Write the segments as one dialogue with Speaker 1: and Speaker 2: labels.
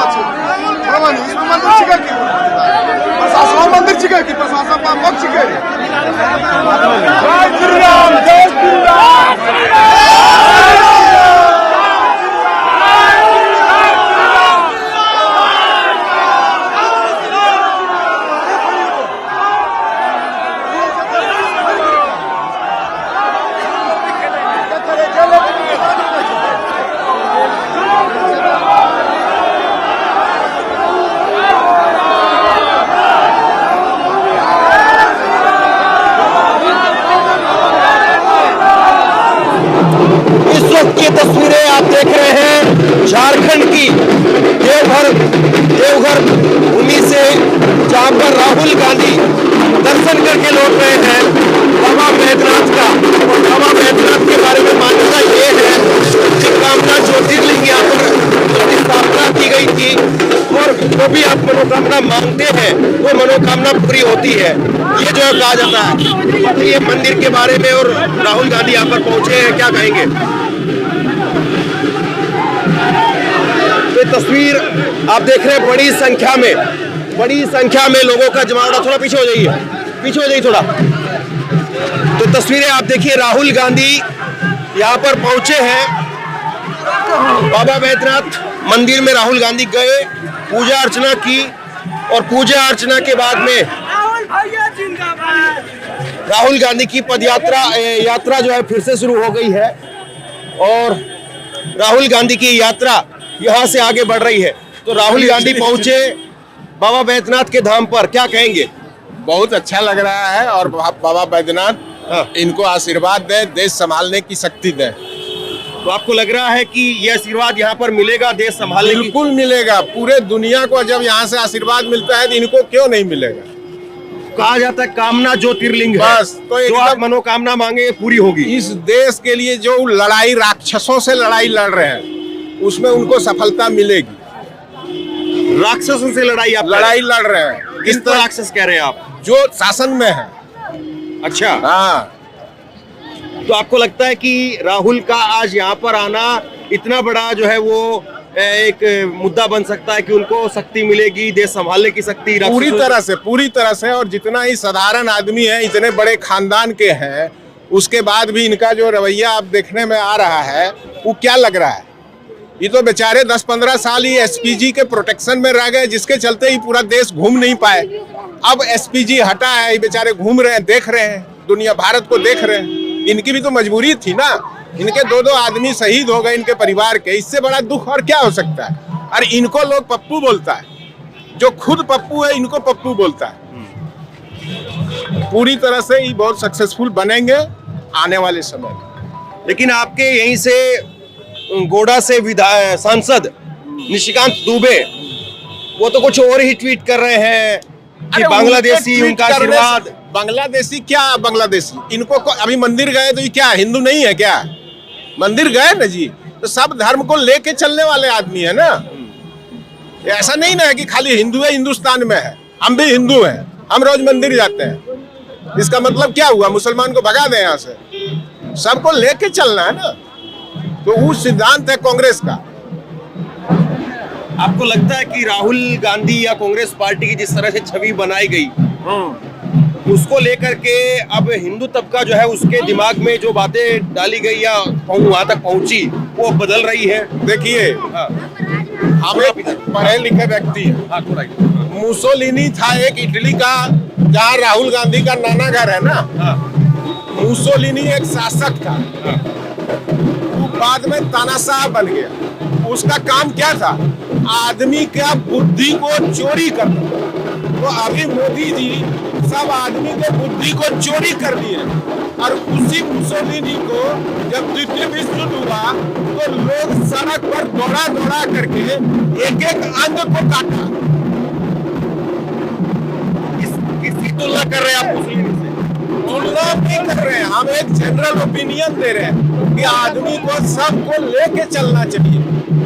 Speaker 1: আছে भगवान इसमें मंदिर छिका की प्रशासन मंदिर छिका की प्रशासन का मत छिका जय श्री राम जय श्री राम।
Speaker 2: की तस्वीरें आप देख रहे हैं झारखंड की देवघर भूमि से, जहां पर राहुल गांधी दर्शन करके लौट रहे हैं बाबा बैद्यनाथ का। और बाबा बैद्यनाथ के बारे में मान्यता ये है कि कामना ज्योतिर्लिंग यहाँ पर स्थापना की गई थी और जो भी आप मनोकामना मांगते हैं वो मनोकामना पूरी होती है, ये जो है कहा जाता है। ये मंदिर के बारे में और राहुल गांधी यहाँ पर पहुंचे हैं, क्या कहेंगे? तस्वीर आप देख रहे हैं, बड़ी संख्या में लोगों का जमावड़ा। थोड़ा पीछे हो जाइए थोड़ा। तो तस्वीरें आप देखिए, राहुल गांधी यहाँ पर पहुंचे हैं बाबा बैद्यनाथ मंदिर में। राहुल गांधी गए, पूजा अर्चना की और पूजा अर्चना के बाद में राहुल गांधी की यात्रा जो है फिर से शुरू हो गई है और राहुल गांधी की यात्रा यहाँ से आगे बढ़ रही है। तो राहुल गांधी पहुंचे बाबा बैद्यनाथ के धाम पर, क्या कहेंगे?
Speaker 3: बहुत अच्छा लग रहा है और बाबा बैद्यनाथ इनको आशीर्वाद दे, देश संभालने की शक्ति दे।
Speaker 2: तो आपको लग रहा है कि ये आशीर्वाद यहाँ पर मिलेगा देश संभालने की?
Speaker 3: बिल्कुल मिलेगा। पूरे दुनिया को जब यहाँ से आशीर्वाद मिलता है तो इनको क्यों नहीं मिलेगा?
Speaker 2: कहा जाता है कामना ज्योतिर्लिंग है,
Speaker 3: बस तो
Speaker 2: जो आप मनोकामना मांगे पूरी होगी।
Speaker 3: इस देश के लिए जो लड़ाई राक्षसों से लड़ाई लड़ रहे हैं उसमें उनको सफलता मिलेगी।
Speaker 2: राक्षसों से लड़ाई
Speaker 3: लड़ रहे हैं।
Speaker 2: किस तरह राक्षस कह रहे हैं आप?
Speaker 3: जो शासन में है।
Speaker 2: अच्छा,
Speaker 3: हाँ।
Speaker 2: तो आपको लगता है कि राहुल का आज यहाँ पर आना इतना बड़ा जो है वो एक मुद्दा बन सकता है कि उनको शक्ति मिलेगी, देश संभालने की शक्ति?
Speaker 3: पूरी तरह से और जितना ही साधारण आदमी है, इतने बड़े खानदान के हैं, उसके बाद भी इनका जो रवैया अब देखने में आ रहा है वो क्या लग रहा है? ये तो बेचारे 10-15 साल ही एसपीजी के प्रोटेक्शन में रह गए, जिसके चलते ही पूरा देश घूम नहीं पाए। अब एसपीजी हटा है, ये बेचारे घूम रहे हैं, देख रहे हैं, दुनिया भारत को देख रहे हैं। इनकी भी तो मजबूरी थी ना। इनके 2 आदमी शहीद हो गए इनके परिवार के, इससे बड़ा दुख और क्या हो सकता है? और इनको लोग पप्पू बोलता है, जो खुद पप्पू है इनको पप्पू बोलता है। पूरी तरह से ये बहुत सक्सेसफुल बनेंगे आने वाले समय में।
Speaker 2: लेकिन आपके यहीं से गोड़ा से सांसद निशिकांत दुबे, वो तो कुछ और ही ट्वीट कर रहे हैं कि बांग्लादेशी उनका आशीर्वाद।
Speaker 3: बांग्लादेशी क्या बांग्लादेशी? इनको अभी मंदिर गए तो ये क्या हिंदू नहीं है क्या? मंदिर गए ना जी, तो सब धर्म को लेके चलने वाले आदमी है ना। ऐसा नहीं ना है कि खाली हिंदू है, हिंदुस्तान में है। हम भी हिंदू हैं, हम रोज मंदिर जाते हैं। इसका मतलब क्या हुआ? मुसलमान को भगा दें यहाँ से? सबको लेके चलना है ना। तो वो सिद्धांत है कांग्रेस का।
Speaker 2: आपको लगता है कि राहुल गांधी या कांग्रेस पार्टी की जिस तरह से छवि बनाई गई, उसको लेकर के अब हिंदू तबका जो है उसके दिमाग में जो बातें डाली गई या वहां तक पहुंची, वो बदल रही है?
Speaker 3: देखिए, हम एक पढ़े लिखे व्यक्ति हैं। मुसोलिनी था एक इटली का, जहाँ राहुल गांधी का नाना घर है ना। मुसोलिनी एक शासक था, बाद में तानाशाह बन गया। उसका काम क्या था? आदमी का बुद्धि को चोरी करना। तो अभी मोदी जी सब आदमी के बुद्धि को चोरी कर दिए और उसी मुसोलिनी को जब द्वितीय विश्व युद्ध हुआ तो लोग सड़क पर दौड़ा करके एक अंग को काटा।
Speaker 2: किसकी तुलना कर रहे हैं आप मुसोलिनी से?
Speaker 3: तुलना नहीं कर रहे हैं, हम एक जनरल ओपिनियन दे रहे हैं कि आदमी को सबको लेके चलना चाहिए।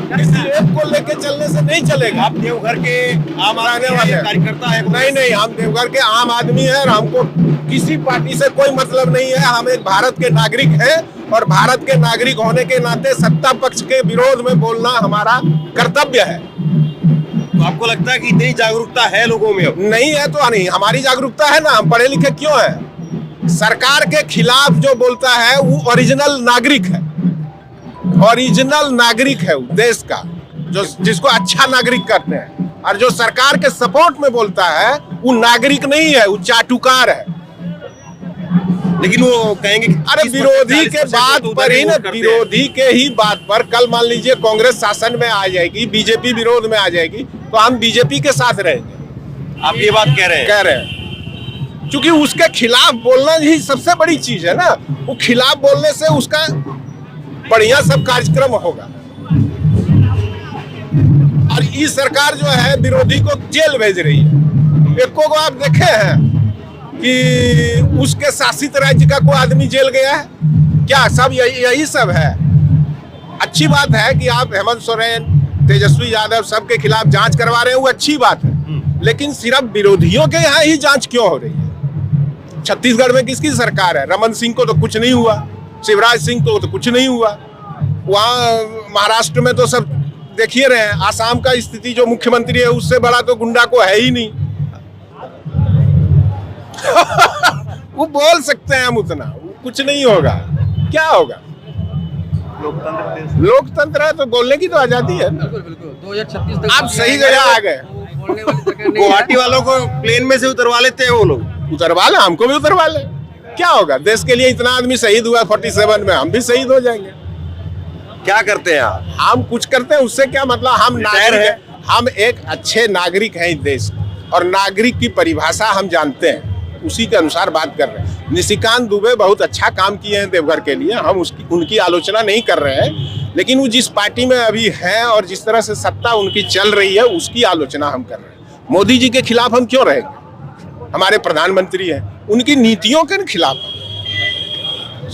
Speaker 3: किसी एक को लेके चलने से नहीं चलेगा।
Speaker 2: आप देवघर के आम आने वाले कार्यकर्ता है?
Speaker 3: नहीं, हम देवघर के आम आदमी हैं और हमको किसी पार्टी से कोई मतलब नहीं है। हम एक भारत के नागरिक हैं और भारत के नागरिक होने के नाते सत्ता पक्ष के विरोध में बोलना हमारा कर्तव्य है।
Speaker 2: तो आपको लगता है कि इतनी जागरूकता है लोगों में अब?
Speaker 3: नहीं है तो नहीं, हमारी जागरूकता है ना, हम पढ़े लिखे क्यों हैं। सरकार के खिलाफ जो बोलता है वो ओरिजिनल नागरिक है, ओरिजिनल नागरिक है वो देश का, जो जिसको अच्छा नागरिक कहते हैं। और जो सरकार के सपोर्ट में बोलता है वो नागरिक नहीं है, वो चाटुकार है।
Speaker 2: लेकिन वो कहेंगे
Speaker 3: अरे विरोधी के बात पर ही ना, विरोधी के ही बात पर कल मान लीजिए कांग्रेस शासन में आ जाएगी, बीजेपी विरोध में आ जाएगी, तो हम बीजेपी के साथ रहेंगे।
Speaker 2: आप ये बात कह रहे
Speaker 3: हैं क्योंकि उसके खिलाफ बोलना ही सबसे बड़ी चीज है ना। वो खिलाफ बोलने से उसका बढ़िया सब कार्यक्रम होगा। और ये सरकार जो है विरोधी को जेल भेज रही है। एको को आप देखे हैं कि उसके शासित राज्य का कोई आदमी जेल गया है क्या? सब यही सब है। अच्छी बात है कि आप हेमंत सोरेन, तेजस्वी यादव सबके खिलाफ जांच करवा रहे हैं, वो अच्छी बात है, लेकिन सिर्फ विरोधियों के यहाँ ही जांच क्यों हो रही है? छत्तीसगढ़ में किसकी सरकार है? रमन सिंह को तो कुछ नहीं हुआ, शिवराज सिंह को तो कुछ नहीं हुआ। वहाँ महाराष्ट्र में तो सब देखिए रहे हैं। आसाम का स्थिति जो मुख्यमंत्री है उससे बड़ा तो गुंडा को है ही नहीं। वो बोल सकते हैं हम उतना, कुछ नहीं होगा। क्या होगा? लोकतंत्र है तो बोलने की तो आजादी है।
Speaker 4: 2036 तक
Speaker 3: आप सही जगह आ गए।
Speaker 2: गुवाहाटी वालों को प्लेन में से उतरवा लेते हैं वो लोग।
Speaker 3: उतरवा ले, हमको भी उतरवा ले, क्या होगा? देश के लिए इतना आदमी शहीद हुआ 47 में, हम भी शहीद हो जाएंगे।
Speaker 2: क्या करते हैं आप?
Speaker 3: हम कुछ करते हैं उससे क्या मतलब? हम नागरिक हैं, हम एक अच्छे नागरिक हैं इस देश के, और नागरिक की परिभाषा हम जानते हैं, उसी के अनुसार बात कर रहे हैं। निशिकांत दुबे बहुत अच्छा काम किए हैं देवघर के लिए, हम उनकी आलोचना नहीं कर रहे हैं, लेकिन वो जिस पार्टी में अभी हैं और जिस तरह से सत्ता उनकी चल रही है उसकी आलोचना हम कर रहे हैं। मोदी जी के खिलाफ हम क्यों रहेंगे? हमारे प्रधानमंत्री हैं, उनकी नीतियों के खिलाफ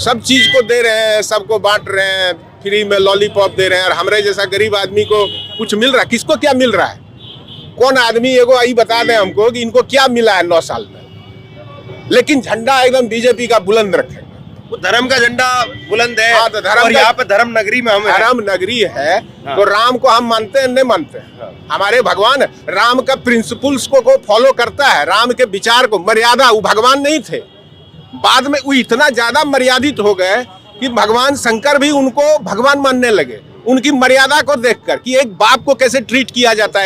Speaker 3: सब चीज को दे रहे हैं, सबको बांट रहे हैं, फ्री में लॉलीपॉप दे रहे हैं, और हमारे जैसा गरीब आदमी को कुछ मिल रहा है? किसको क्या मिल रहा है? कौन आदमी एगो आई बता दें हमको कि इनको क्या मिला है 9 साल में? लेकिन झंडा एकदम बीजेपी का बुलंद रखेंगे।
Speaker 2: वो धर्म का झंडा बुलंद है।
Speaker 3: हाँ, तो धर्म
Speaker 2: और यहाँ पे धर्म नगरी में हम
Speaker 3: धर्म नगरी है। हाँ। तो राम को हम मानते हैं नहीं मानते हैं? हाँ। हमारे भगवान राम का प्रिंसिपल्स को फॉलो करता है, राम के विचार को, मर्यादा। वो भगवान नहीं थे, बाद में वो इतना ज्यादा मर्यादित हो गए कि भगवान शंकर भी उनको भगवान मानने लगे, उनकी मर्यादा को देखकर कि एक बाप को कैसे ट्रीट किया जाता है।